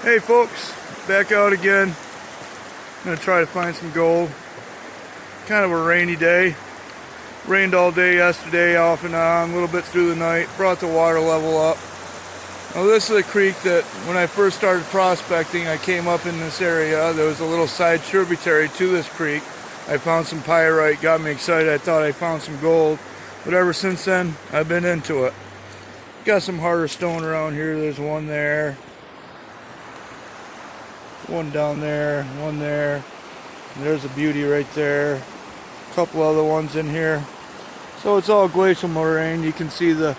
Hey folks, back out again. I'm going to try to find some gold. Kind of a rainy day. Rained all day yesterday, off and on, a little bit through the night. Brought the water level up. Now this is a creek that when I first started prospecting, I came up in this area. There was a little side tributary to this creek. I found some pyrite, got me excited. I thought I found some gold. But ever since then, I've been into it. Got some harder stone around here. There's one there. One down there, one there. And there's a beauty right there. A couple other ones in here. So it's all glacial moraine. You can see the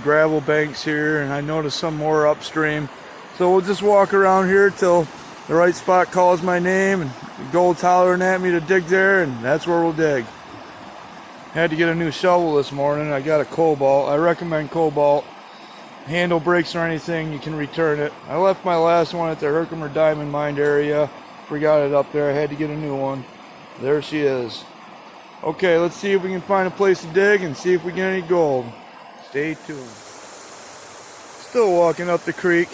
gravel banks here, and I noticed some more upstream. So we'll just walk around here till the right spot calls my name and the gold's hollering at me to dig there, and that's where we'll dig. Had to get a new shovel this morning. I got a cobalt. I recommend cobalt. Handle breaks or anything, you can return it. I left my last one at the Herkimer Diamond Mine area. Forgot it up there. I had to get a new one. There she is. Okay, let's see if we can find a place to dig and see if we get any gold. Stay tuned. Still walking up the creek.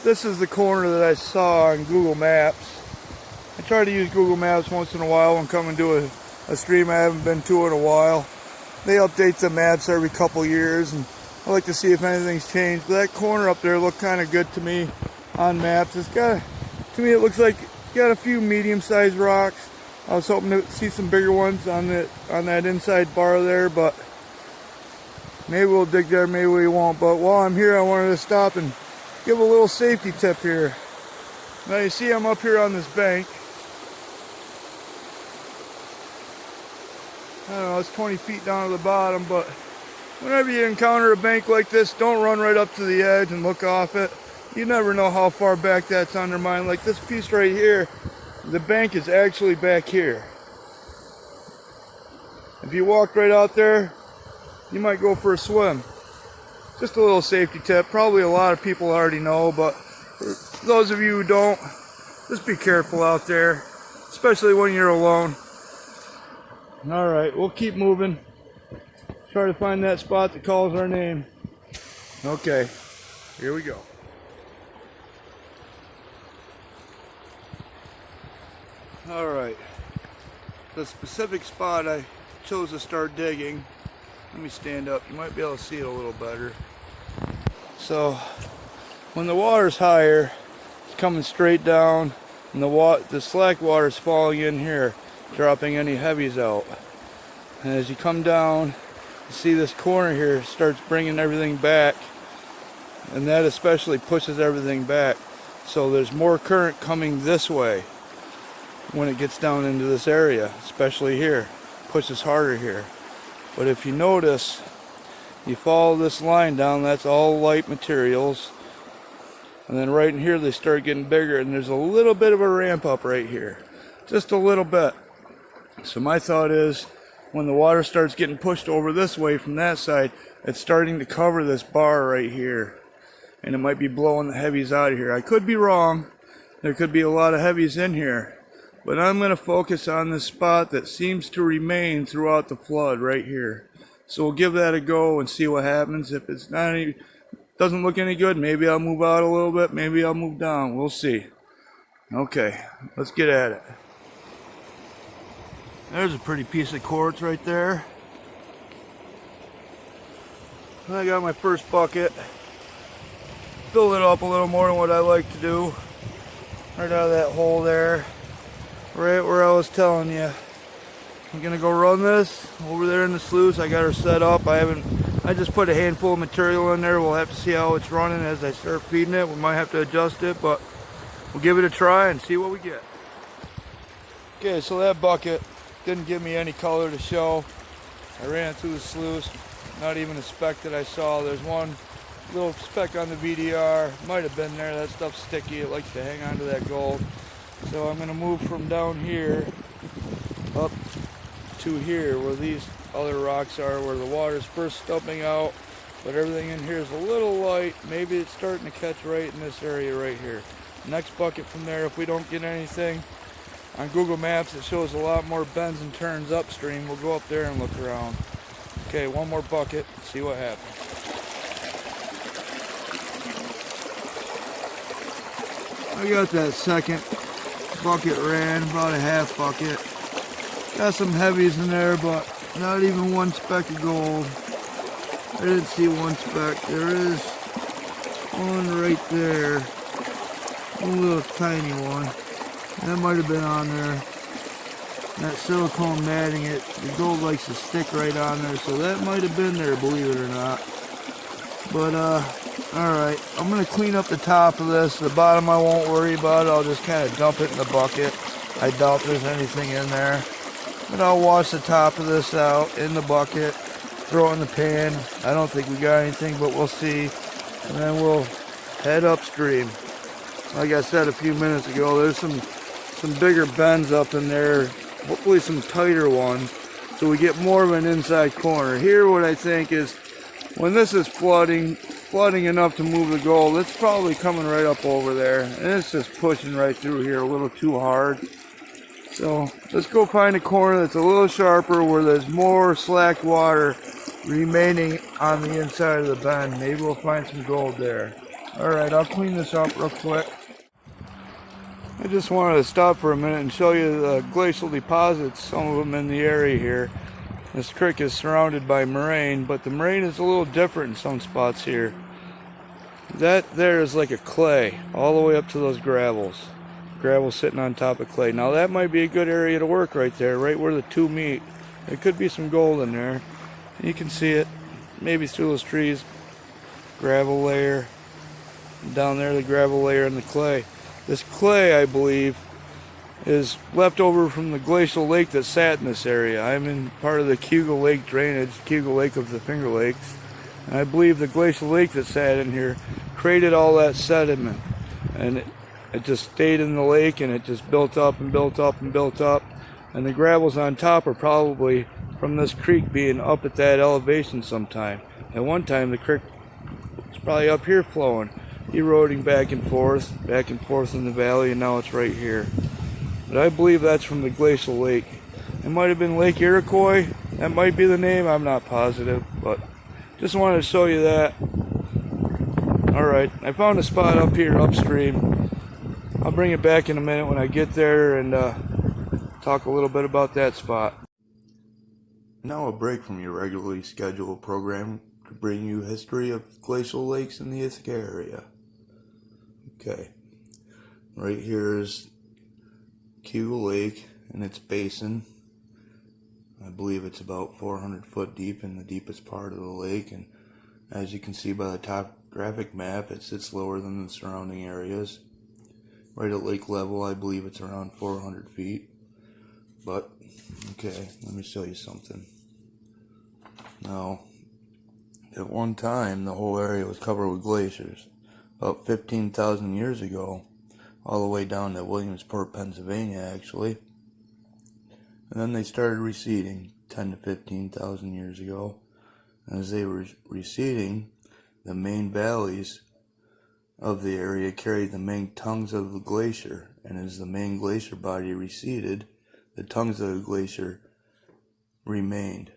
This is the corner that I saw on Google Maps. I try to use Google Maps once in a while when coming to a stream I haven't been to in a while. They update the maps every couple years, and I like to see if anything's changed. But that corner up there looked kind of good to me on maps. It's got, to me, it looks like it's got a few medium-sized rocks. I was hoping to see some bigger ones on that inside bar there, but maybe we'll dig there, maybe we won't. But while I'm here, I wanted to stop and give a little safety tip here. Now you see I'm up here on this bank. I don't know, it's 20 feet down to the bottom, but whenever you encounter a bank like this, don't run right up to the edge and look off it. You never know how far back that's undermined. Like this piece right here, the bank is actually back here. If you walk right out there, you might go for a swim. Just a little safety tip. Probably a lot of people already know, but for those of you who don't, just be careful out there, especially when you're alone. Alright, we'll keep moving. Try to find that spot that calls our name. Okay, here we go. Alright, the specific spot I chose to start digging. Let me stand up, you might be able to see it a little better. So, when the water's higher, it's coming straight down, and the slack water's falling in here, dropping any heavies out. And as you come down, you see this corner here starts bringing everything back, and that especially pushes everything back. So there's more current coming this way when it gets down into this area, especially here. Pushes harder here. But if you notice, you follow this line down, that's all light materials. And then right in here they start getting bigger, and there's a little bit of a ramp up right here. Just a little bit. So my thought is, when the water starts getting pushed over this way from that side, it's starting to cover this bar right here. And it might be blowing the heavies out of here. I could be wrong. There could be a lot of heavies in here. But I'm going to focus on this spot that seems to remain throughout the flood right here. So we'll give that a go and see what happens. If it's not any, doesn't look any good, maybe I'll move out a little bit, maybe I'll move down. We'll see. Okay, let's get at it. There's a pretty piece of quartz right there. I got my first bucket. Filled it up a little more than what I like to do. Right out of that hole there. Right where I was telling you. I'm gonna go run this over there in the sluice. I got her set up. I just put a handful of material in there. We'll have to see how it's running as I start feeding it. We might have to adjust it, but we'll give it a try and see what we get. Okay, so that bucket didn't give me any color to show. I ran through the sluice, not even a speck that I saw. There's one little speck on the VDR, might have been there. That stuff's sticky, it likes to hang on to that gold. So I'm going to move from down here up to here where these other rocks are, where the water's first stumping out, but everything in here is a little light. Maybe it's starting to catch right in this area right here. Next bucket from there, if we don't get anything, on Google Maps it shows a lot more bends and turns upstream. We'll go up there and look around. Okay, one more bucket, see what happens. I got that second bucket ran, about a half bucket. Got some heavies in there, but not even one speck of gold. I didn't see one speck. There is one right there. One little tiny one. That might have been on there. That silicone matting, the gold likes to stick right on there, so that might have been there, believe it or not. But alright, I'm going to clean up the top of this. The bottom I won't worry about. I'll just kind of dump it in the bucket. I doubt there's anything in there. But I'll wash the top of this out in the bucket, throw it in the pan. I don't think we got anything, but we'll see. And then we'll head upstream. Like I said a few minutes ago, there's some bigger bends up in there. Hopefully some tighter ones, so we get more of an inside corner. Here what I think is, when this is flooding enough to move the gold, it's probably coming right up over there, and it's just pushing right through here a little too hard. So let's go find a corner that's a little sharper, where there's more slack water remaining on the inside of the bend. Maybe we'll find some gold there. Alright, I'll clean this up real quick. I just wanted to stop for a minute and show you the glacial deposits, some of them in the area here. This creek is surrounded by moraine, but the moraine is a little different in some spots here. That there is like a clay all the way up to those gravels. Gravel sitting on top of clay. Now that might be a good area to work right there, right where the two meet. There could be some gold in there. You can see it, maybe through those trees. Gravel layer. Down there, the gravel layer and the clay. This clay, I believe, is left over from the glacial lake that sat in this area. I'm in part of the Kugel Lake drainage, Kugel Lake of the Finger Lakes. And I believe the glacial lake that sat in here created all that sediment. And it just stayed in the lake, and it just built up and built up and built up. And the gravels on top are probably from this creek being up at that elevation sometime. At one time, the creek was probably up here flowing, eroding back and forth in the valley, and now it's right here. But I believe that's from the glacial lake. It might have been Lake Iroquois. That might be the name. I'm not positive, but just wanted to show you that. Alright, I found a spot up here upstream. I'll bring it back in a minute when I get there and talk a little bit about that spot. Now a break from your regularly scheduled program to bring you history of glacial lakes in the Ithaca area. Okay, right here is Kugel Lake and its basin. I believe it's about 400 foot deep in the deepest part of the lake, and as you can see by the topographic map, it sits lower than the surrounding areas. Right at lake level, I believe it's around 400 feet. But, okay, let me show you something. Now, at one time, the whole area was covered with glaciers. About 15,000 years ago, all the way down to Williamsport, Pennsylvania, actually. And then they started receding 10 to 15,000 years ago. And as they were receding, the main valleys of the area carried the main tongues of the glacier. And as the main glacier body receded, the tongues of the glacier remained.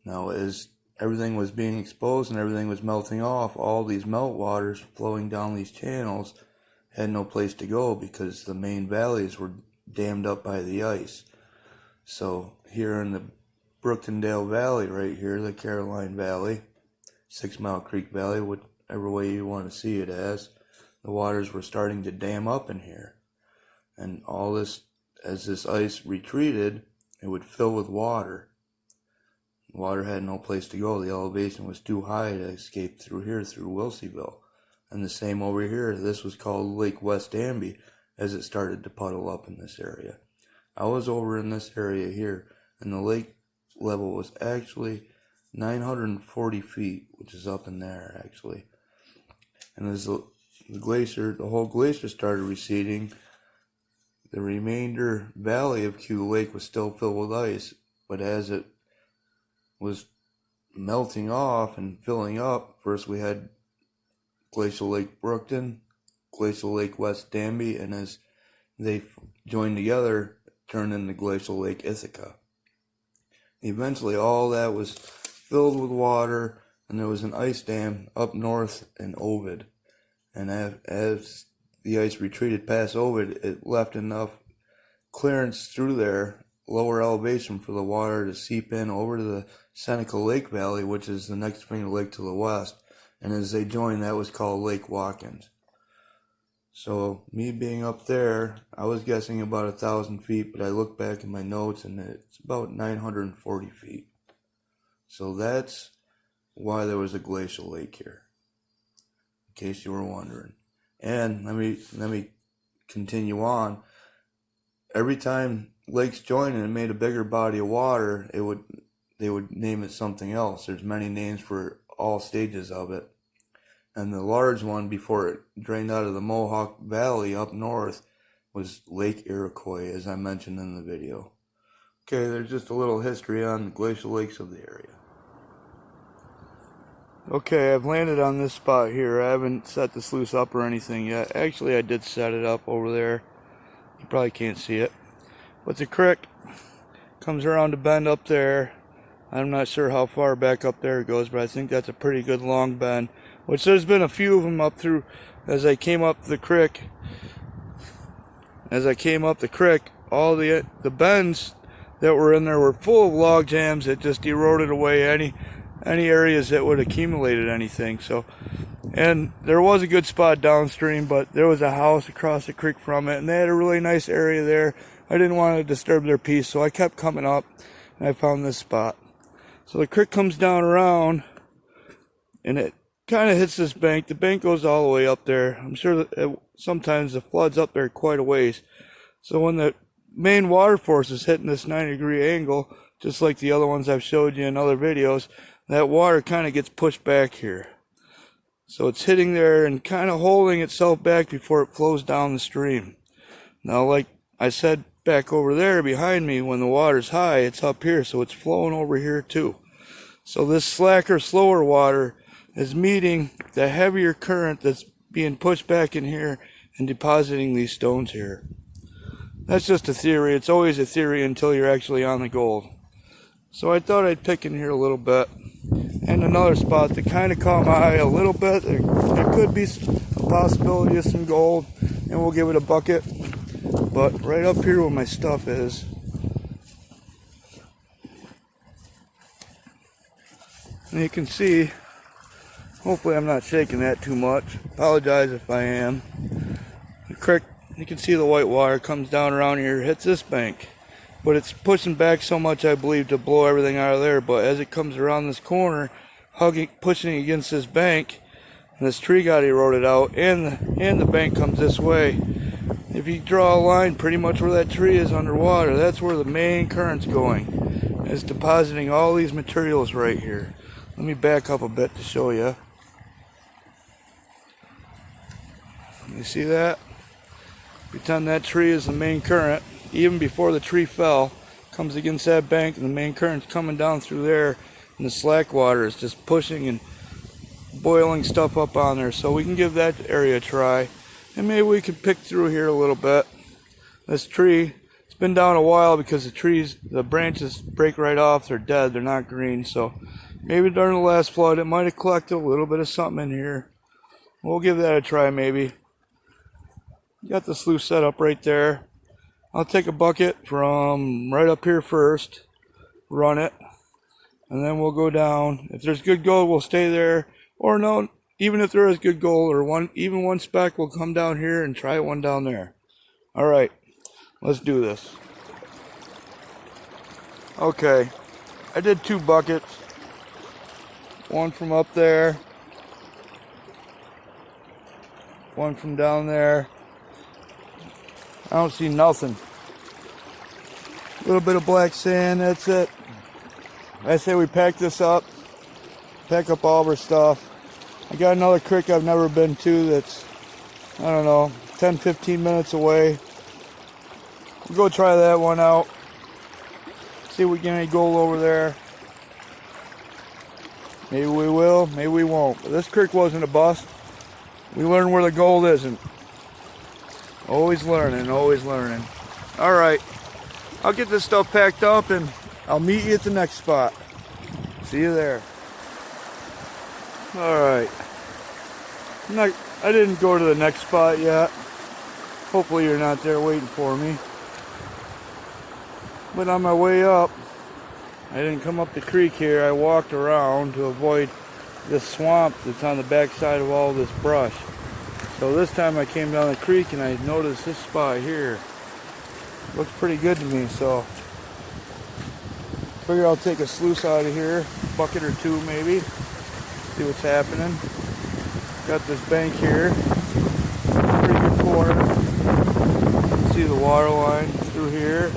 Now, as everything was being exposed and everything was melting off, all these meltwaters flowing down these channels had no place to go because the main valleys were dammed up by the ice. So here in the Brooktondale Valley right here, the Caroline Valley, 6 Mile Creek Valley, whatever way you want to see it as, the waters were starting to dam up in here. And all this, as this ice retreated, it would fill with water. Water had no place to go. The elevation was too high to escape through here, through Wilseyville. And the same over here. This was called Lake West Danby as it started to puddle up in this area. I was over in this area here, and the lake level was actually 940 feet, which is up in there, actually. And as the whole glacier started receding, the remainder valley of Kugel Lake was still filled with ice. but as it was melting off and filling up, first we had Glacial Lake Brookton, Glacial Lake West Danby, and as they joined together, turned into Glacial Lake Ithaca. Eventually all that was filled with water, and there was an ice dam up north in Ovid. And as the ice retreated past Ovid, it left enough clearance through there, lower elevation, for the water to seep in over to the Seneca Lake Valley, which is the next Finger Lake to the west. And as they joined, that was called Lake Watkins. So me being up there, I was guessing about 1,000 feet, but I looked back in my notes and it's about 940 feet. So that's why there was a glacial lake here, in case you were wondering. And let me continue on. Every time lakes joined and it made a bigger body of water, they would name it something else. There's many names for all stages of it. And the large one before it drained out of the Mohawk Valley up north was Lake Iroquois, as I mentioned in the video. Okay, there's just a little history on the glacial lakes of the area. Okay, I've landed on this spot here. I haven't set the sluice up or anything yet. Actually, I did set it up over there. You probably can't see it. But the creek comes around the bend up there. I'm not sure how far back up there it goes, but I think that's a pretty good long bend. Which there's been a few of them up through as I came up the creek. All the bends that were in there were full of log jams that just eroded away any areas that would accumulated anything. So, and there was a good spot downstream, but there was a house across the creek from it, and they had a really nice area there. I didn't want to disturb their peace, so I kept coming up, and I found this spot. So the creek comes down around, and it kind of hits this bank. The bank goes all the way up there. I'm sure that sometimes the flood's up there quite a ways. So when the main water force is hitting this 90-degree angle, just like the other ones I've showed you in other videos, that water kind of gets pushed back here. So it's hitting there and kind of holding itself back before it flows down the stream. Now, like I said back over there behind me, when the water's high, it's up here, so it's flowing over here too. So this slacker, slower water is meeting the heavier current that's being pushed back in here and depositing these stones here. That's just a theory. It's always a theory until you're actually on the gold. So I thought I'd pick in here a little bit. And another spot that kind of caught my eye a little bit. There could be a possibility of some gold, and we'll give it a bucket. But right up here where my stuff is, and you can see, hopefully I'm not shaking that too much. Apologize if I am. The creek, you can see the white water comes down around here, hits this bank. But it's pushing back so much, I believe, to blow everything out of there. But as it comes around this corner, pushing against this bank, and this tree got eroded out, and the bank comes this way. If you draw a line pretty much where that tree is underwater, that's where the main current's going. It's depositing all these materials right here. Let me back up a bit to show you. You see that? Pretend that tree is the main current. Even before the tree fell, comes against that bank, and the main current's coming down through there, and the slack water is just pushing and boiling stuff up on there. So we can give that area a try, and maybe we can pick through here a little bit. This tree, it's been down a while because the branches break right off. They're dead, they're not green. So maybe during the last flood, it might have collected a little bit of something in here. We'll give that a try maybe. Got the sluice set up right there. I'll take a bucket from right up here first, run it, and then we'll go down. If there's good gold, we'll stay there. Or no, even if there is good gold, or even one speck, we'll come down here and try one down there. All right, let's do this. Okay, I did 2 buckets. One from up there, one from down there. I don't see nothing. A little bit of black sand, that's it. I say we pack this up, pack up all of our stuff. I got another creek I've never been to that's, I don't know, 10-15 minutes away. We'll go try that one out. See if we get any gold over there. Maybe we will, maybe we won't. But this creek wasn't a bust. We learned where the gold isn't. Always learning, always learning. All right, I'll get this stuff packed up and I'll meet you at the next spot. See you there. All right. I didn't go to the next spot yet. Hopefully you're not there waiting for me. But on my way up, I didn't come up the creek here. I walked around to avoid this swamp that's on the back side of all this brush. So this time I came down the creek and I noticed this spot here. Looks pretty good to me, so figure I'll take a sluice out of here, bucket or two maybe, see what's happening. Got this bank here, pretty good corner. See the water line through here.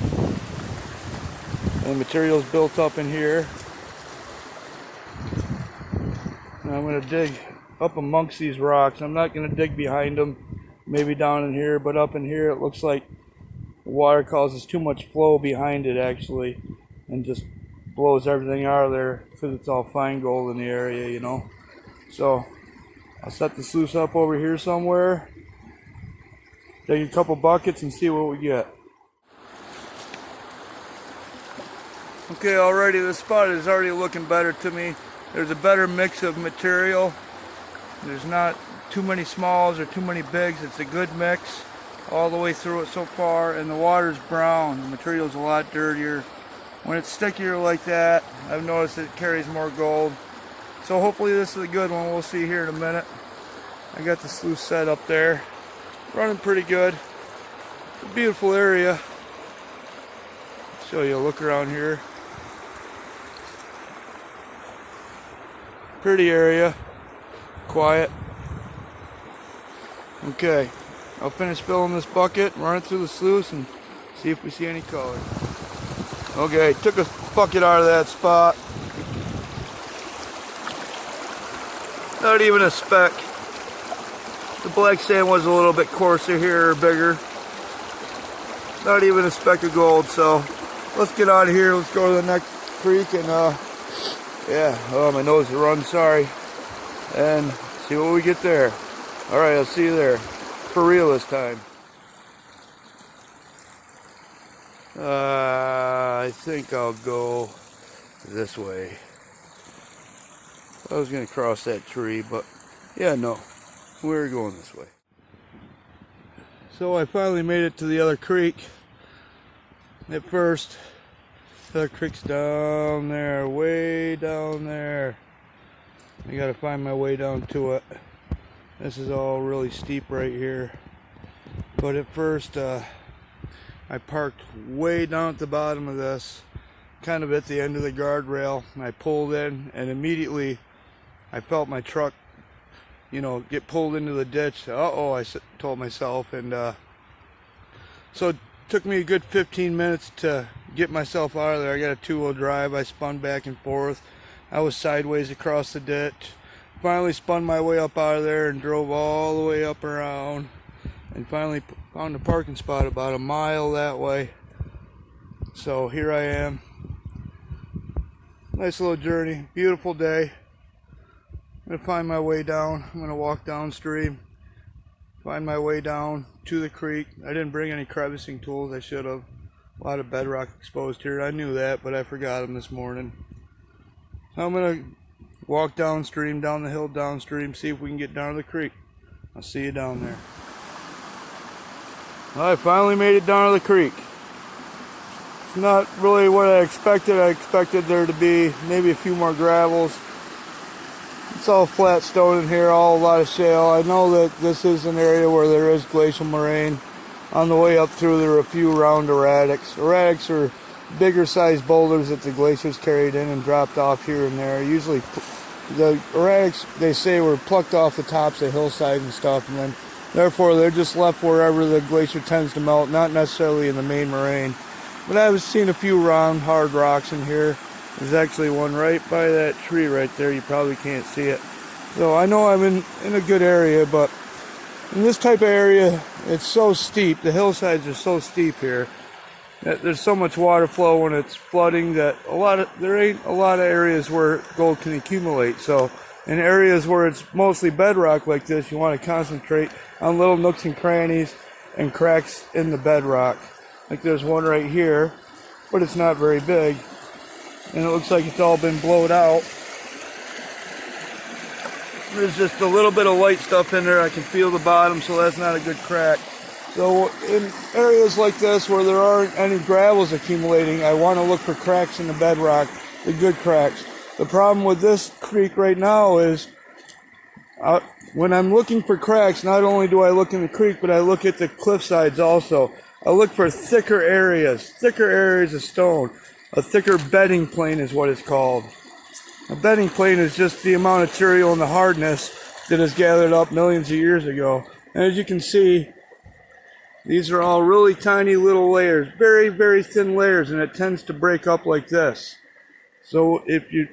And the material's built up in here. And I'm going to dig up amongst these rocks. I'm not going to dig behind them, maybe down in here, but up in here it looks like the water causes too much flow behind it actually, and just blows everything out of there because it's all fine gold in the area, you know. So I'll set the sluice up over here somewhere, dig a couple buckets and see what we get. Okay, already this spot is already looking better to me. There's a better mix of material. There's not too many smalls or too many bigs. It's a good mix all the way through it so far, and the water's brown. The material's a lot dirtier. When it's stickier like that, I've noticed it carries more gold. So hopefully this is a good one. We'll see here in a minute. I got the sluice set up there. Running pretty good. It's a beautiful area. Show you a look around here. Pretty area. Quiet. Okay, I'll finish filling this bucket, run it through the sluice, and see if we see any color. Okay, took a bucket out of that spot. Not even a speck. The black sand was a little bit coarser here, or bigger. Not even a speck of gold, so let's get out of here. Let's go to the next creek and yeah, oh, my nose is running, sorry. And see what we get there. All right, I'll see you there. For real this time. I think I'll go this way. I was gonna cross that tree, but yeah, no, we're going this way. So I finally made it to the other creek. At first, the other creek's down there, way down there. I gotta find my way down to it. This is all really steep right here. But at first, I parked way down at the bottom of this, kind of at the end of the guardrail. And I pulled in, and immediately I felt my truck, you know, get pulled into the ditch. Uh-oh, I told myself. And so it took me a good 15 minutes to get myself out of there. I got a two-wheel drive. I spun back and forth. I was sideways across the ditch. Finally spun my way up out of there and drove all the way up around. And finally found a parking spot about a mile that way. So here I am. Nice little journey. Beautiful day. I'm going to find my way down. I'm going to walk downstream. Find my way down to the creek. I didn't bring any crevicing tools. I should have. A lot of bedrock exposed here. I knew that, but I forgot them this morning. So I'm going to walk downstream, down the hill downstream, see if we can get down to the creek. I'll see you down there. Well, I finally made it down to the creek. It's not really what I expected. I expected there to be maybe a few more gravels. It's all flat stone in here, all a lot of shale. I know that this is an area where there is glacial moraine. On the way up through, there are a few round erratics. Erratics are bigger sized boulders that the glaciers carried in and dropped off here and there. Usually the erratics, they say, were plucked off the tops of hillsides and stuff, and then therefore they're just left wherever the glacier tends to melt, not necessarily in the main moraine. But I've seen a few round hard rocks in here. There's actually one right by that tree right there. You probably can't see it. So I know I'm in a good area, but in this type of area, it's so steep. The hillsides are so steep here. There's so much water flow when it's flooding that there ain't a lot of areas where gold can accumulate. So in areas where it's mostly bedrock like this, you want to concentrate on little nooks and crannies and cracks in the bedrock. Like there's one right here, but it's not very big, and it looks like it's all been blowed out. There's just a little bit of light stuff in there. I can feel the bottom, so that's not a good crack. So in areas like this where there aren't any gravels accumulating, I want to look for cracks in the bedrock, the good cracks. The problem with this creek right now is when I'm looking for cracks, not only do I look in the creek, but I look at the cliff sides also. I look for thicker areas of stone. A thicker bedding plane is what it's called. A bedding plane is just the amount of material and the hardness that is gathered up millions of years ago. And as you can see, these are all really tiny little layers, very, very thin layers, and it tends to break up like this. So if you're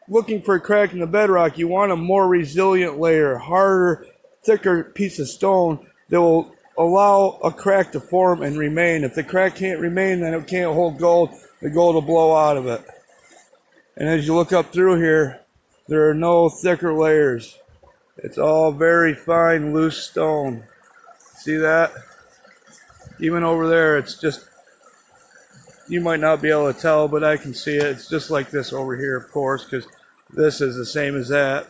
looking for a crack in the bedrock, you want a more resilient layer, harder, thicker piece of stone that will allow a crack to form and remain. If the crack can't remain, then it can't hold gold. The gold will blow out of it. And as you look up through here, there are no thicker layers. It's all very fine, loose stone. See that? Even over there, it's just, you might not be able to tell, but I can see it. It's just like this over here, of course, because this is the same as that.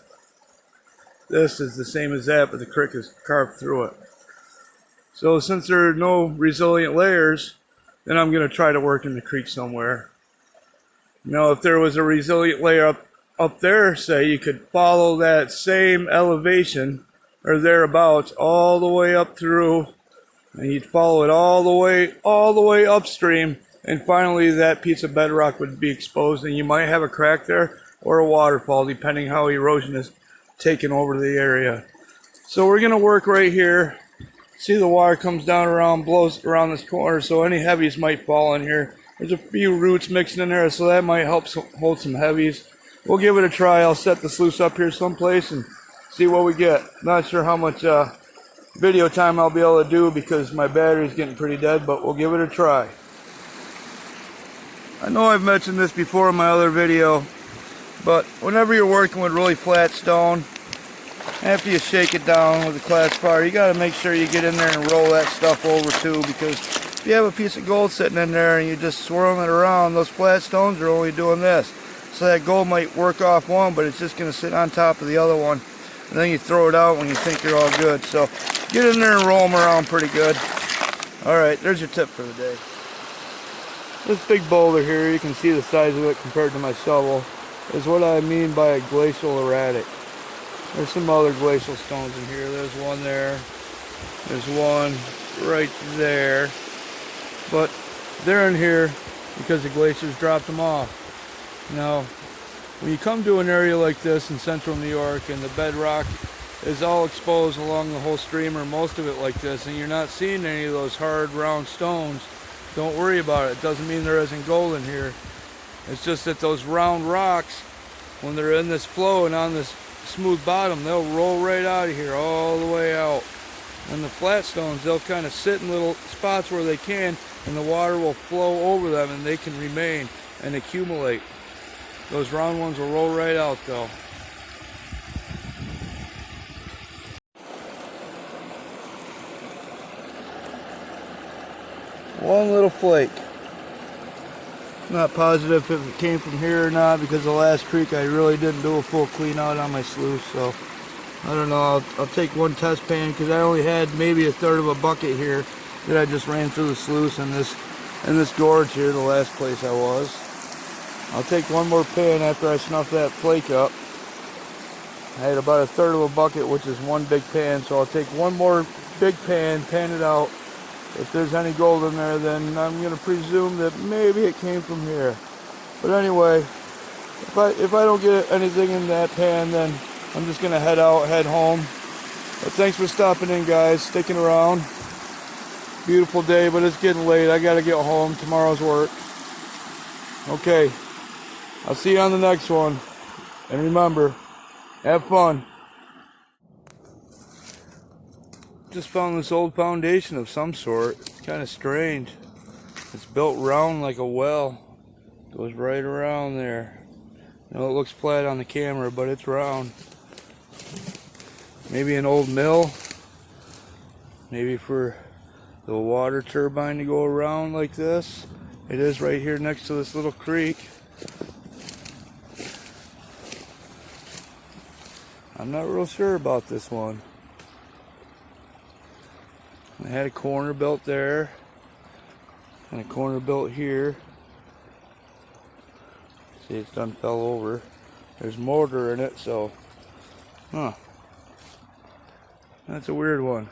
This is the same as that, but the creek is carved through it. So since there are no resilient layers, then I'm going to try to work in the creek somewhere. Now, if there was a resilient layer up there, say, you could follow that same elevation or thereabouts all the way up through, and you'd follow it all the way upstream, and finally that piece of bedrock would be exposed, and you might have a crack there or a waterfall, depending how erosion is taken over the area. So we're going to work right here. See, the water comes down around, blows around this corner, so any heavies might fall in here. There's a few roots mixing in there, so that might help hold some heavies. We'll give it a try. I'll set the sluice up here someplace and see what we get. Not sure how much video time I'll be able to do because my battery's getting pretty dead, but we'll give it a try. I know I've mentioned this before in my other video, but whenever you're working with really flat stone, after you shake it down with a classifier, you got to make sure you get in there and roll that stuff over too, because if you have a piece of gold sitting in there and you're just swirling it around, those flat stones are only doing this. So that gold might work off one, but it's just going to sit on top of the other one. And then you throw it out when you think you're all good. So get in there and roll them around pretty good. Alright, there's your tip for the day. This big boulder here, you can see the size of it compared to my shovel, is what I mean by a glacial erratic. There's some other glacial stones in here. There's one there. There's one right there. But they're in here because the glaciers dropped them off. Now, when you come to an area like this in central New York and the bedrock is all exposed along the whole stream, or most of it like this, and you're not seeing any of those hard round stones, don't worry about it. It doesn't mean there isn't gold in here. It's just that those round rocks, when they're in this flow and on this smooth bottom, they'll roll right out of here all the way out. And the flat stones, they'll kind of sit in little spots where they can, and the water will flow over them and they can remain and accumulate. Those round ones will roll right out though. One little flake. Not positive if it came from here or not, because the last creek I really didn't do a full clean out on my sluice, so I don't know. I'll take one test pan because I only had maybe a third of a bucket here that I just ran through the sluice in this gorge here, the last place I was. I'll take one more pan after I snuff that flake up. I had about a third of a bucket, which is one big pan, so I'll take one more big pan, pan it out. If there's any gold in there, then I'm going to presume that maybe it came from here. But anyway, if I don't get anything in that pan, then I'm just going to head home. But thanks for stopping in, guys, sticking around. Beautiful day, but it's getting late. I got to get home. Tomorrow's work. Okay, I'll see you on the next one. And remember, have fun. Just found this old foundation of some sort. It's kind of strange. It's built round like a well. Goes right around there. I know it looks flat on the camera, but it's round. Maybe an old mill. Maybe for the water turbine to go around like this. It is right here next to this little creek. I'm not real sure about this one. I had a corner built there and a corner built here. See, it's done fell over. There's mortar in it, so that's a weird one.